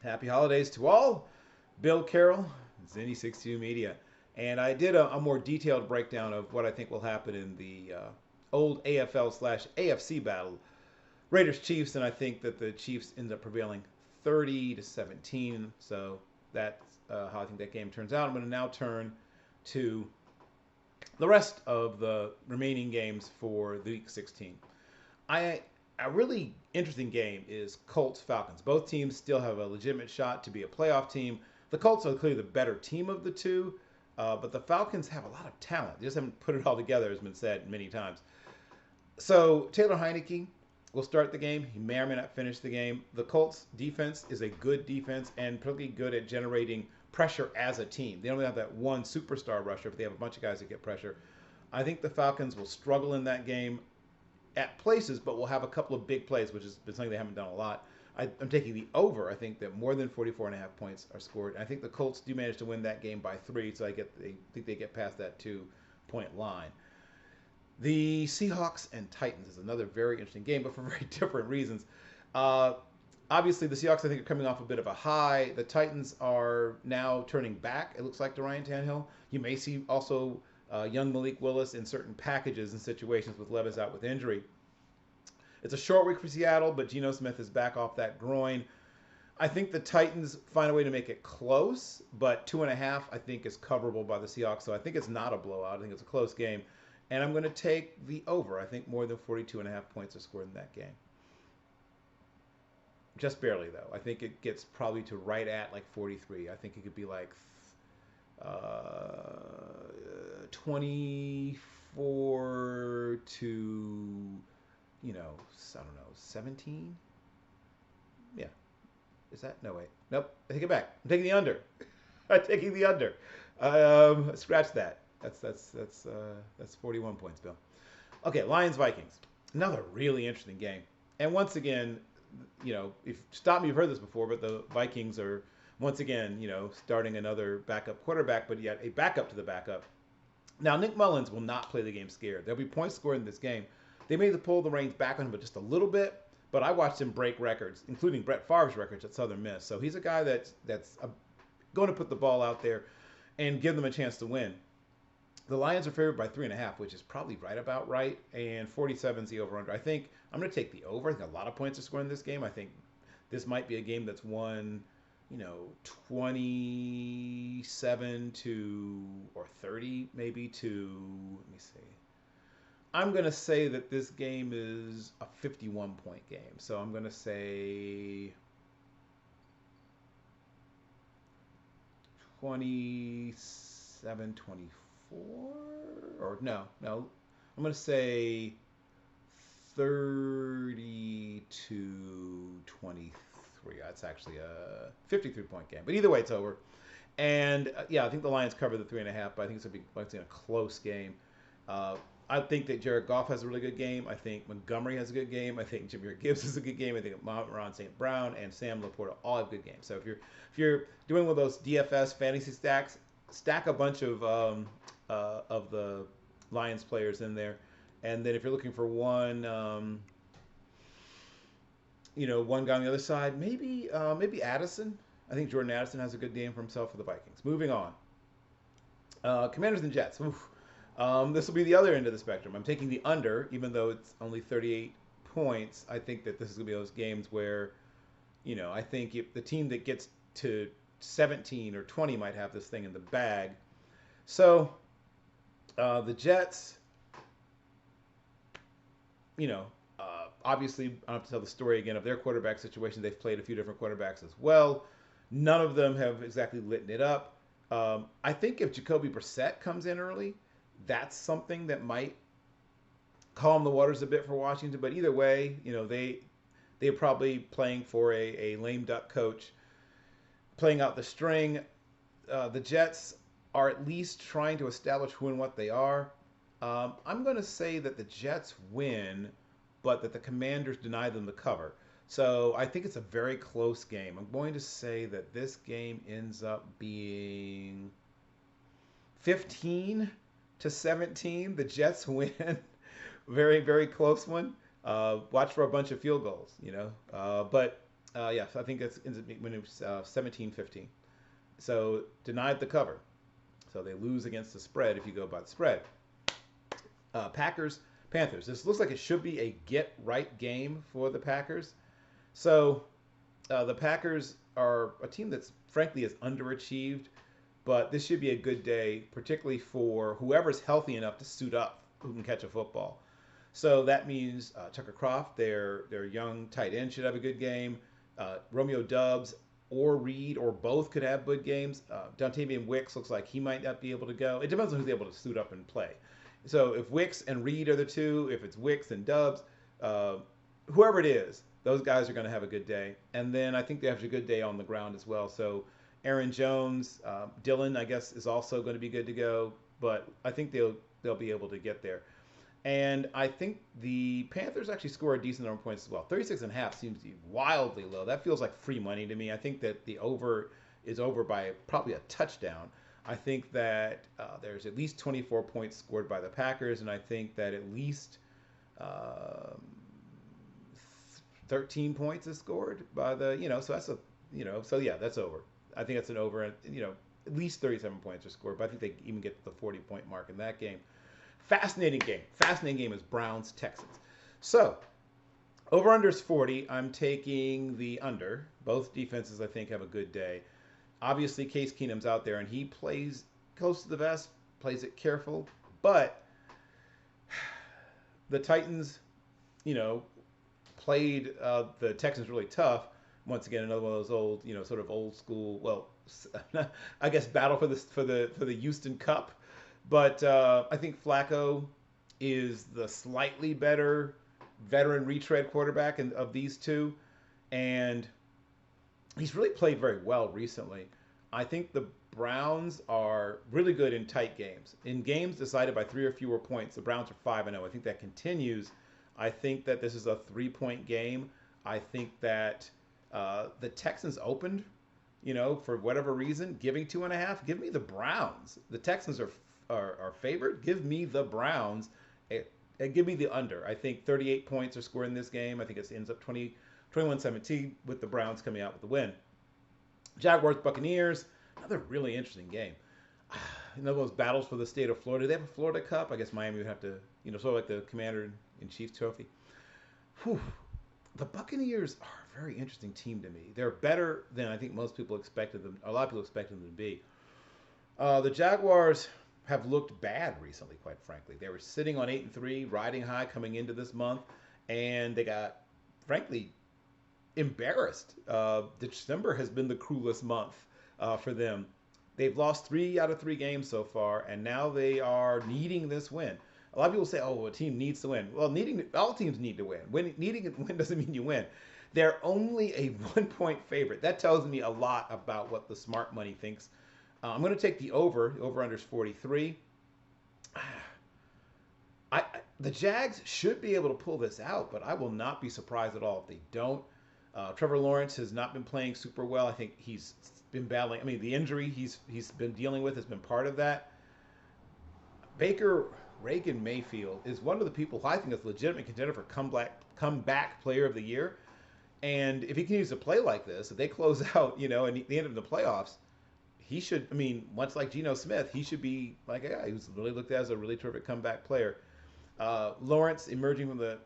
Happy holidays to all. Bill Carroll, Zenny62 Media. And I did a more detailed breakdown of what I think will happen in the old AFL slash AFC battle. Raiders Chiefs, and I think that the Chiefs end up prevailing 30-17. So that's how I think that game turns out. I'm going to now turn to the rest of the remaining games for the Week 16. I A really interesting game is Colts Falcons. Both teams still have a legitimate shot to be a playoff team. The Colts are clearly the better team of the two, but the Falcons have a lot of talent. They just haven't put it all together, as has been said many times. So Taylor Heineke will start the game. He may or may not finish the game. The Colts defense is a good defense and pretty good at generating pressure as a team. They only have that one superstar rusher, but they have a bunch of guys that get pressure. I think the Falcons will struggle in that game at places, but will have a couple of big plays, which is something they haven't done a lot. I'm taking the over. I think that more than 44.5 points are scored. And I think the Colts do manage to win that game by 3, so I think they get past that 2-point line. The Seahawks and Titans is another very interesting game, but for very different reasons. Uh, Obviously, the Seahawks, I think, are coming off a bit of a high. The Titans are now turning back, it looks like, to Ryan Tannehill. You may see also young Malik Willis in certain packages and situations with Levis out with injury. It's a short week for Seattle, but Geno Smith is back off that groin. I think the Titans find a way to make it close, but 2.5 I think is coverable by the Seahawks. So I think it's not a blowout. I think it's a close game, and I'm going to take the over. I think more than 42.5 points are scored in that game. Just barely though. I think it gets probably to right at like 43. I think it could be like 24 to, I don't know, 17. Yeah, is that? No, wait. Nope. I take it back. I'm taking the under. I'm taking the under. Scratch that. That's 41 points, Bill. Okay, Lions Vikings. Another really interesting game. And once again, if stop me, you've heard this before, but the Vikings are once again, starting another backup quarterback, but yet a backup to the backup. Now, Nick Mullins will not play the game scared. There'll be points scored in this game. They may pull the reins back on him, but just a little bit. But I watched him break records, including Brett Favre's records at Southern Miss. So he's a guy that's going to put the ball out there and give them a chance to win. The Lions are favored by 3.5, which is probably right about right, and 47 is the over/under. I think I'm going to take the over. I think a lot of points are scored in this game. I think this might be a game that's won, 27 to or 30 maybe to. Let me see. I'm going to say that this game is a 51-point game. So I'm going to say 27-24, or no. I'm going to say 30 to 23. That's actually a 53-point game. But either way, it's over. And yeah, I think the Lions cover the 3.5, but I think it's going to be a close game. I think that Jared Goff has a really good game. I think Montgomery has a good game. I think Jahmyr Gibbs has a good game. I think Ron St. Brown and Sam Laporta all have good games. So if you're doing one of those DFS fantasy stacks, stack a bunch of the Lions players in there, and then if you're looking for one, one guy on the other side, maybe Addison. I think Jordan Addison has a good game for himself for the Vikings. Moving on, Commanders and Jets. Oof. This will be the other end of the spectrum. I'm taking the under, even though it's only 38 points. I think that this is going to be those games where, I think if the team that gets to 17 or 20 might have this thing in the bag. So, the Jets, obviously, I don't have to tell the story again of their quarterback situation. They've played a few different quarterbacks as well. None of them have exactly lit it up. I think if Jacoby Brissett comes in early, that's something that might calm the waters a bit for Washington. But either way, they're probably playing for a lame duck coach, playing out the string. The Jets are at least trying to establish who and what they are. I'm going to say that the Jets win, but that the Commanders deny them the cover. So I think it's a very close game. I'm going to say that this game ends up being 15-17. The Jets win. Very, very close one. Watch for a bunch of field goals, but Yeah, I think that's when it was 17-15. So denied the cover. So they lose against the spread if you go by the spread. Packers, Panthers. This looks like it should be a get right game for the Packers. So the Packers are a team that's frankly is underachieved, but this should be a good day, particularly for whoever's healthy enough to suit up who can catch a football. So that means Tucker Croft, their young tight end, should have a good game. Romeo Dubs or Reed or both could have good games. Dontavian Wicks looks like he might not be able to go. It depends on who's able to suit up and play. So if Wicks and Reed are the two, if it's Wicks and Dubs, uh, whoever it is, those guys are going to have a good day. And then I think they have a good day on the ground as well. So Aaron Jones, Dylan, I guess, is also going to be good to go. But I think they'll be able to get there. And I think the Panthers actually score a decent number of points as well. 36.5 seems to be wildly low. That feels like free money to me. I think that the over is over by probably a touchdown. I think that there's at least 24 points scored by the Packers, and I think that at least uh, 13 points is scored by so that's so yeah, that's over. I think that's an over, and at least 37 points are scored, but I think they even get to the 40-point mark in that game. Fascinating game. Fascinating game is Browns Texans. So over under is 40. I'm taking the under. Both defenses I think have a good day. Obviously Case Keenum's out there and he plays close to the vest, plays it careful, but the Titans, played the Texans really tough. Once again, another one of those old, sort of old school. Well, I guess battle for the Houston Cup. But I think Flacco is the slightly better veteran retread quarterback of these two, and he's really played very well recently. I think the Browns are really good in tight games. In games decided by 3 or fewer points, the Browns are 5-0. I think that continues. I think that this is a 3-point game. I think that the Texans opened, for whatever reason, giving 2.5. Give me the Browns. The Texans are favored. Give me the Browns. And give me the under. I think 38 points are scored in this game. I think it ends up 21-17 with the Browns coming out with the win. Jaguars, Buccaneers, another really interesting game. Those battles for the state of Florida. Do they have a Florida Cup? I guess Miami would have to, sort of like the Commander-in-Chief trophy. Whew. The Buccaneers are a very interesting team to me. They're better than I think most people expected them. A lot of people expected them to be. The Jaguars have looked bad recently, quite frankly. They were sitting on 8-3, riding high coming into this month, and they got, frankly, embarrassed. December has been the cruelest month for them. They've lost 3 out of 3 games so far, and now they are needing this win. A lot of people say, "Oh, a team needs to win." Well, all teams need to win. Needing to win doesn't mean you win. They're only a 1-point favorite. That tells me a lot about what the smart money thinks. I'm going to take the over. Over under is 43. The Jags should be able to pull this out, but I will not be surprised at all if they don't. Trevor Lawrence has not been playing super well. I think he's been battling. I mean, the injury he's been dealing with has been part of that. Baker Reagan Mayfield is one of the people who I think is a legitimate contender for comeback player of the year. And if he continues to play like this, if they close out, and they end up in the playoffs, he should, much like Geno Smith, he should be like a guy who's really looked at as a really terrific comeback player. Lawrence emerging from the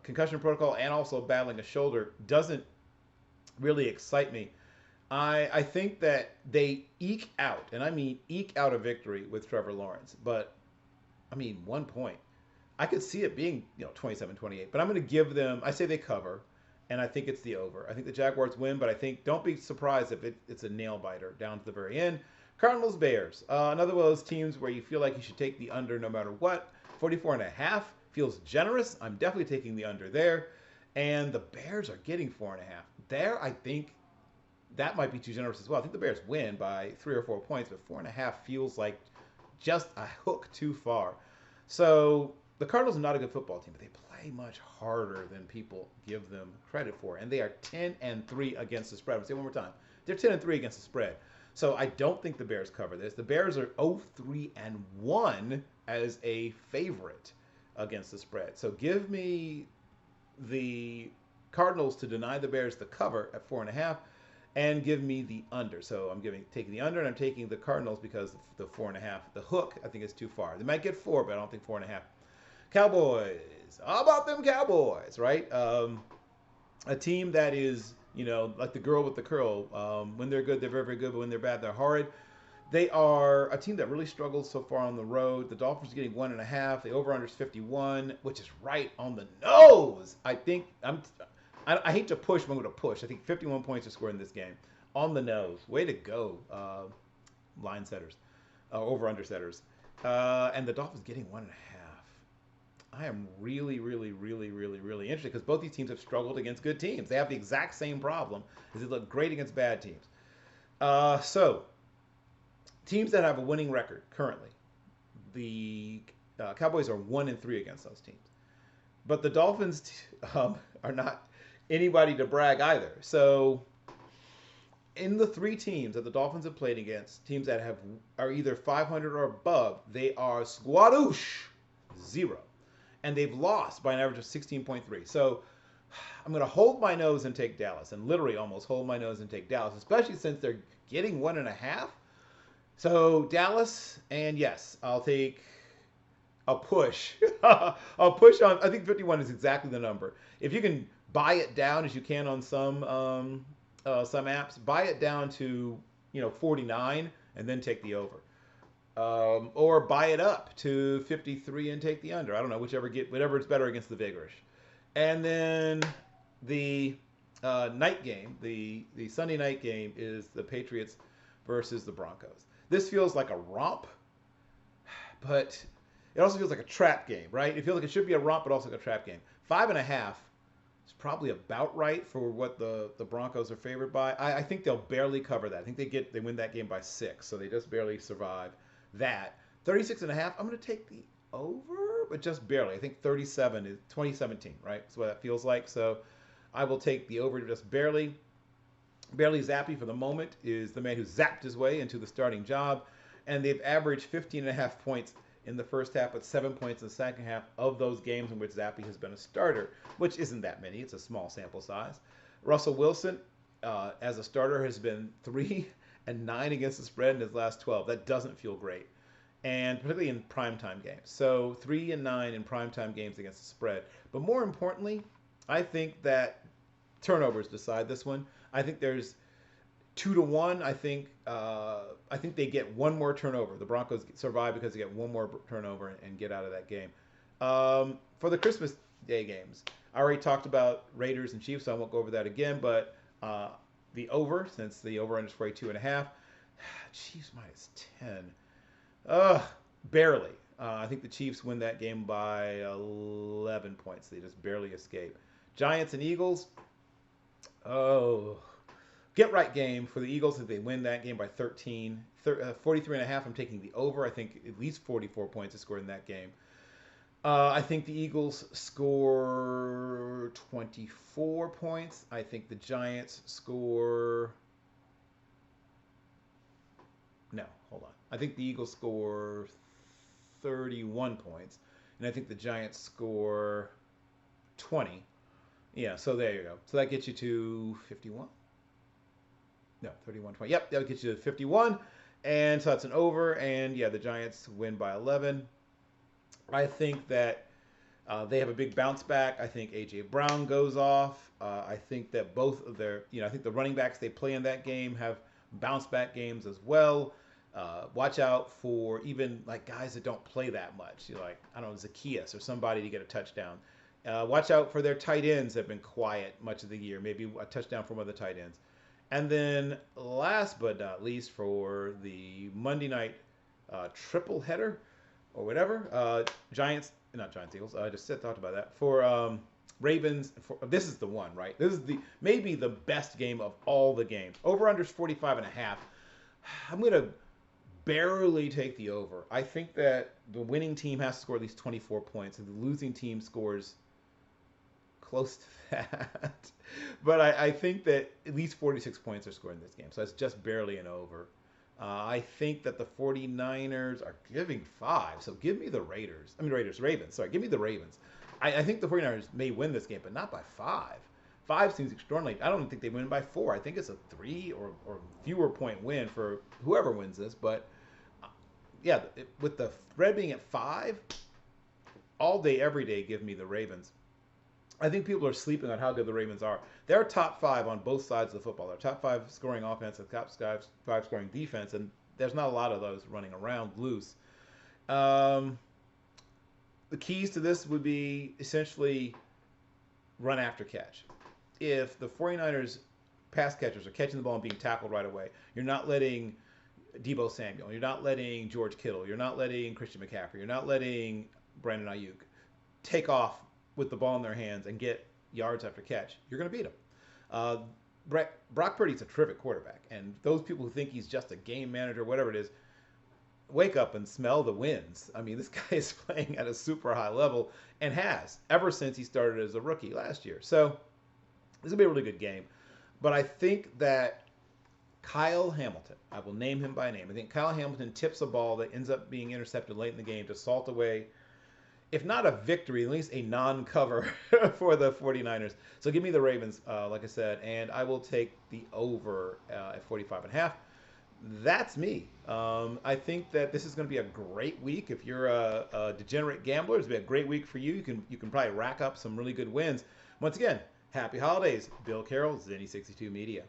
concussion protocol and also battling a shoulder doesn't really excite me. I think that they eke out, and I mean eke out a victory with Trevor Lawrence. But, 1 point. I could see it being, 27-28. But I'm going to give them, I say they cover, and I think it's the over. I think the Jaguars win, but I think don't be surprised if it's a nail-biter down to the very end. Cardinals, Bears. Another one of those teams where you feel like you should take the under no matter what. 44.5 feels generous. I'm definitely taking the under there. And the Bears are getting 4.5. There, I think that might be too generous as well. I think the Bears win by 3 or 4 points, but 4.5 feels like just a hook too far. So the Cardinals are not a good football team, but they play much harder than people give them credit for. And they are 10-3 against the spread. I'm going to say it one more time. They're 10-3 against the spread. So I don't think the Bears cover this. The Bears are 0-3-1 as a favorite against the spread. So give me the Cardinals to deny the Bears the cover at 4.5, and give me the under. So I'm taking the under, and I'm taking the Cardinals because the 4.5, the hook, I think is too far. They might get 4, but I don't think 4.5. Cowboys. How about them Cowboys, right? A team that is, like the girl with the curl. When they're good, they're very, very good, but when they're bad, they're horrid. They are a team that really struggles so far on the road. The Dolphins are getting 1.5. The over/under is 51, which is right on the nose. I think I hate to push, but I'm going to push. I think 51 points are scored in this game. On the nose. Way to go, line setters, over/under setters. And the Dolphins getting 1.5. I am really, really, really, really, really interested because both these teams have struggled against good teams. They have the exact same problem. Is they look great against bad teams. So teams that have a winning record currently, the Cowboys are 1-3 against those teams, but the Dolphins are not anybody to brag either. So in the 3 teams that the Dolphins have played against, teams that are either 500 or above, they are squadoosh 0. And they've lost by an average of 16.3. So I'm going to hold my nose and take Dallas, and literally almost hold my nose and take Dallas, especially since they're getting 1.5. So Dallas, and yes, I'll push. I'll push on. I think 51 is exactly the number. If you can buy it down as you can on some apps, buy it down to 49 and then take the over. Or buy it up to 53 and take the under. I don't know, whatever is better against the vigorish. And then the night game, the Sunday night game, is the Patriots versus the Broncos. This feels like a romp, but it also feels like a trap game, right? It feels like it should be a romp, but also like a trap game. 5.5 is probably about right for what the Broncos are favored by. I think they'll barely cover that. I think they win that game by 6, so they just barely survive that. 36.5, I'm going to take the over, but just barely. I think 37 is 2017, right? That's what that feels like. So I will take the over just barely. Barely Zappy for the moment is the man who zapped his way into the starting job, and they've averaged 15.5 points in the first half, but 7 points in the second half of those games in which Zappy has been a starter, which isn't that many. It's a small sample size. Russell Wilson, as a starter, has been 3-9 against the spread in his last 12. That doesn't feel great, and particularly in primetime games. So 3-9 in primetime games against the spread. But more importantly, I think that turnovers decide this one. I think there's 2-1. I think they get one more turnover. The Broncos survive because they get one more turnover and get out of that game. For the Christmas Day games, I already talked about Raiders and Chiefs, so I won't go over that again. But the over, since the over under is 42.5, Chiefs -10. Barely. I think the Chiefs win that game by 11 points. They just barely escape. Giants and Eagles. Get right game for the Eagles if they win that game by 13. 43.5, I'm taking the over. I think at least 44 points is scored in that game. I think the Eagles score 24 points. I think the Giants score... No, hold on. I think the Eagles score 31 points. And I think the Giants score 20. Yeah, so there you go. So that gets you to 51? No, 31-20. Yep, that gets you to 51. And so that's an over. And yeah, the Giants win by 11. I think that they have a big bounce back. I think A.J. Brown goes off. I think that both of their, I think the running backs they play in that game have bounce back games as well. Watch out for even like guys that don't play that much. Like, I don't know, Zacchaeus or somebody to get a touchdown. Watch out for their tight ends that have been quiet much of the year. Maybe a touchdown from one of the tight ends. And then last but not least, for the Monday night triple header or whatever, Eagles. I just talked about that. For Ravens, this is the one, right? This is maybe the best game of all the games. Over/under 45.5. I'm going to barely take the over. I think that the winning team has to score at least 24 points, and the losing team scores close to that. But I think that at least 46 points are scored in this game. So that's just barely an over. I think that the 49ers are giving 5. So give me the Ravens. Sorry, give me the Ravens. I think the 49ers may win this game, but not by 5. 5 seems extraordinary. I don't think they win by 4. I think it's a 3 or fewer point win for whoever wins this. But yeah, with the spread being at 5, all day, every day, give me the Ravens. I think people are sleeping on how good the Ravens are. They're top 5 on both sides of the football. They're top 5 scoring offense and top 5 scoring defense, and there's not a lot of those running around loose. The keys to this would be essentially run after catch. If the 49ers pass catchers are catching the ball and being tackled right away, you're not letting Deebo Samuel, you're not letting George Kittle, you're not letting Christian McCaffrey, you're not letting Brandon Ayuk take off with the ball in their hands and get yards after catch, you're going to beat them. Brock Purdy's a terrific quarterback, and those people who think he's just a game manager, whatever it is, wake up and smell the wins. I mean, this guy is playing at a super high level and has ever since he started as a rookie last year. So this will be a really good game. But I think that Kyle Hamilton, I will name him by name. I think Kyle Hamilton tips a ball that ends up being intercepted late in the game to salt away, if not a victory, at least a non-cover for the 49ers. So give me the Ravens, like I said, and I will take the over at 45.5. That's me. I think that this is going to be a great week. If you're a degenerate gambler, it's going to be a great week for you. You can probably rack up some really good wins. Once again, happy holidays. Bill Carroll, Zenny62 Media.